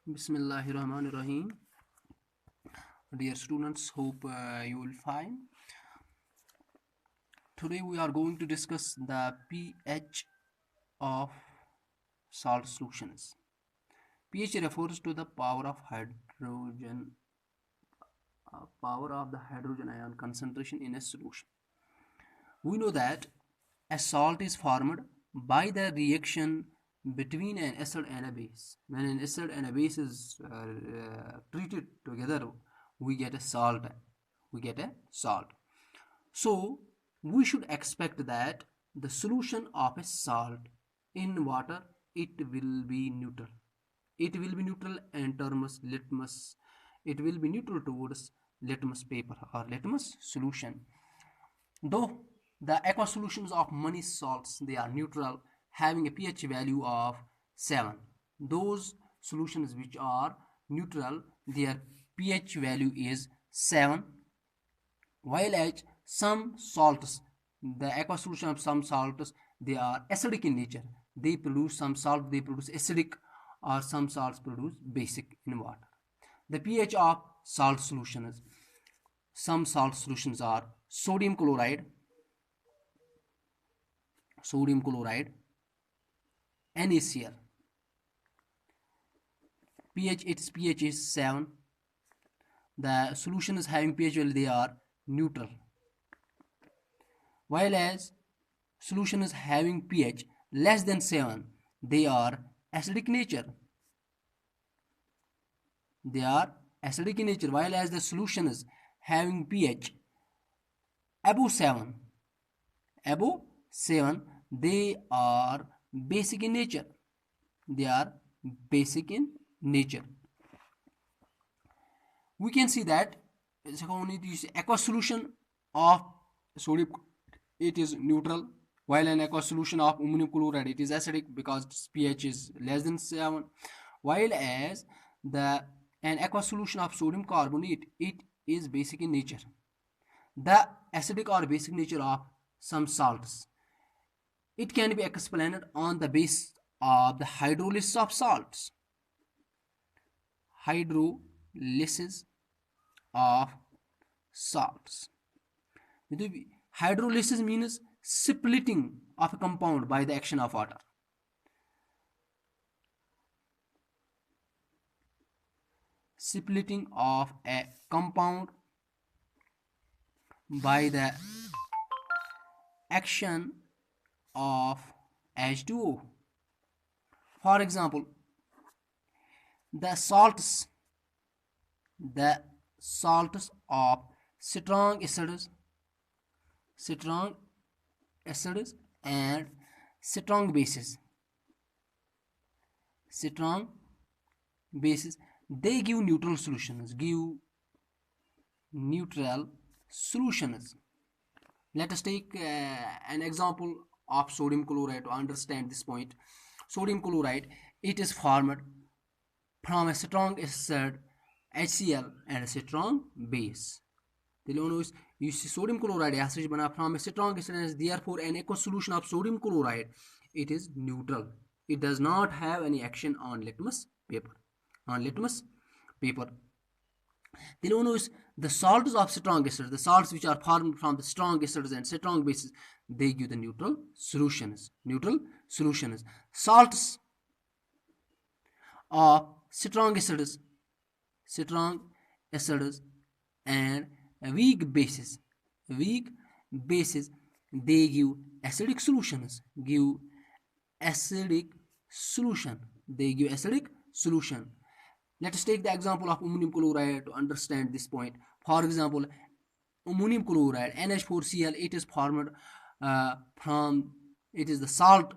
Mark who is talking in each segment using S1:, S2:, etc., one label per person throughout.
S1: Bismillahirrahmanirrahim. Dear students, hope you will fine. Today we are going to discuss the pH of salt solutions. pH refers to the power of the hydrogen ion concentration in a solution. We know that a salt is formed by the reaction between an acid and a base. When an acid and a base is treated together, we get a salt. We get a salt. So we should expect that the solution of a salt in water, it will be neutral. It will be neutral in terms litmus. It will be neutral towards litmus paper or litmus solution. Though the aqueous solutions of many salts, they are neutral, having a pH value of 7. Those solutions which are neutral, their pH value is 7, while as some salts, the aqueous solution of some salts, they are acidic in nature. They produce some salt, they produce acidic, or some salts produce basic in water. The pH of salt solutions, some salt solutions are sodium chloride, NaCl. Its pH is 7. The solution is having pH value, they are neutral. While as solution is having pH less than 7, they are acidic nature. They are acidic in nature, while as the solution is having pH above 7, they are basic in nature. They are basic in nature. We can see that aqueous solution of sodium, it is neutral, while an aqueous solution of ammonium chloride, it is acidic because its pH is less than 7, while as an aqueous solution of sodium carbonate, it is basic in nature. The acidic or basic nature of some salts, it can be explained on the basis of the hydrolysis of salts. Hydrolysis of salts. Hydrolysis means splitting of a compound by the action of water. Splitting of a compound by the action of H2O. For example, the salts of strong acids and strong bases, they give neutral solutions. Let us take an example of sodium chloride to understand this point. Sodium chloride, it is formed from a strong acid HCl and a strong base. You see, sodium chloride acid from a strong acid, and therefore an aqueous solution of sodium chloride, it is neutral. It does not have any action on litmus paper. The salts of strong acids, the salts which are formed from the strong acids and strong bases, they give the neutral solutions. Salts of strong acids and weak bases, they give acidic solutions. Let us take the example of ammonium chloride to understand this point. For example, ammonium chloride, NH4Cl, it is formed it is the salt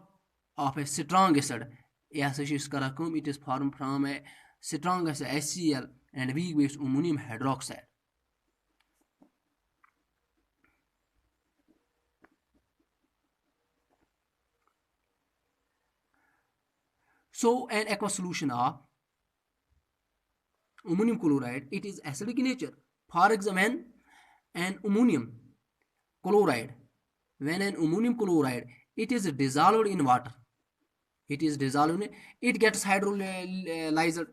S1: of a strong acid. It is formed from a strong acid HCl and weak base ammonium hydroxide. So an aqueous solution of ammonium chloride, it is acidic in nature. For example, when an ammonium chloride, it is dissolved in water, it is dissolved in, it gets hydrolyzed,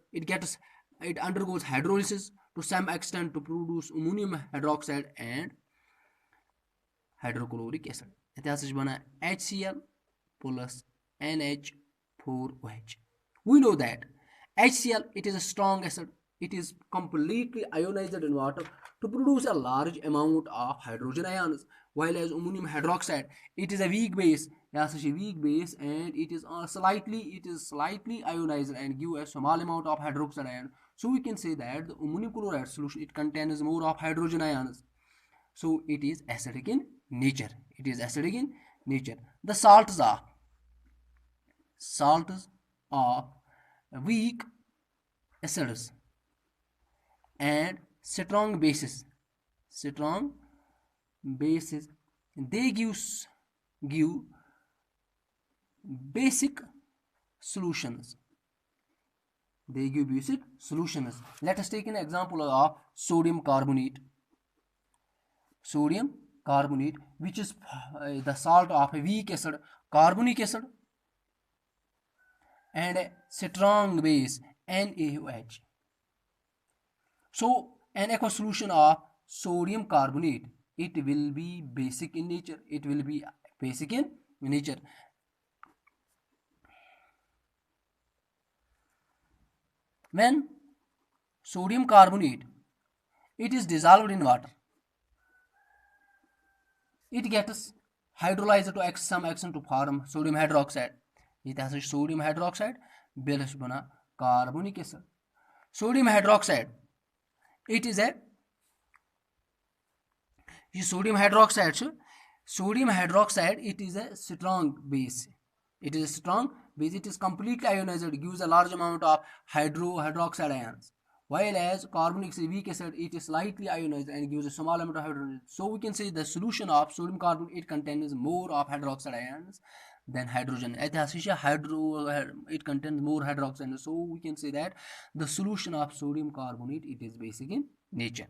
S1: it undergoes hydrolysis to some extent to produce ammonium hydroxide and hydrochloric acid. It has HCl plus NH4OH. We know that HCl, it is a strong acid. It is completely ionized in water to produce a large amount of hydrogen ions, while as ammonium hydroxide, it is a weak base. Yes, a weak base, and it is slightly ionized and give a small amount of hydroxide ion. So we can say that the ammonium chloride solution, it contains more of hydrogen ions. So it is acidic in nature. It is acidic in nature. The salts are weak acids and strong bases. They give basic solutions. Let us take an example of sodium carbonate, which is the salt of a weak acid, carbonic acid, and a strong base, NaOH. So an aqueous solution of sodium carbonate, it will be basic in nature. When sodium carbonate, it is dissolved in water, it gets hydrolyzed to some extent to form sodium hydroxide. It has sodium hydroxide بیٚیہِ بنا carbonic acid. Sodium hydroxide, it is a sodium hydroxide, it is a strong base. It is completely ionized. It gives a large amount of hydroxide ions. While as carbonic weak acid, it is slightly ionized and gives a small amount of hydrogen. So we can say the solution of sodium carbonate, it contains more of hydroxide ions than hydrogen. It contains more hydroxide. So we can say that the solution of sodium carbonate, it is basic in nature.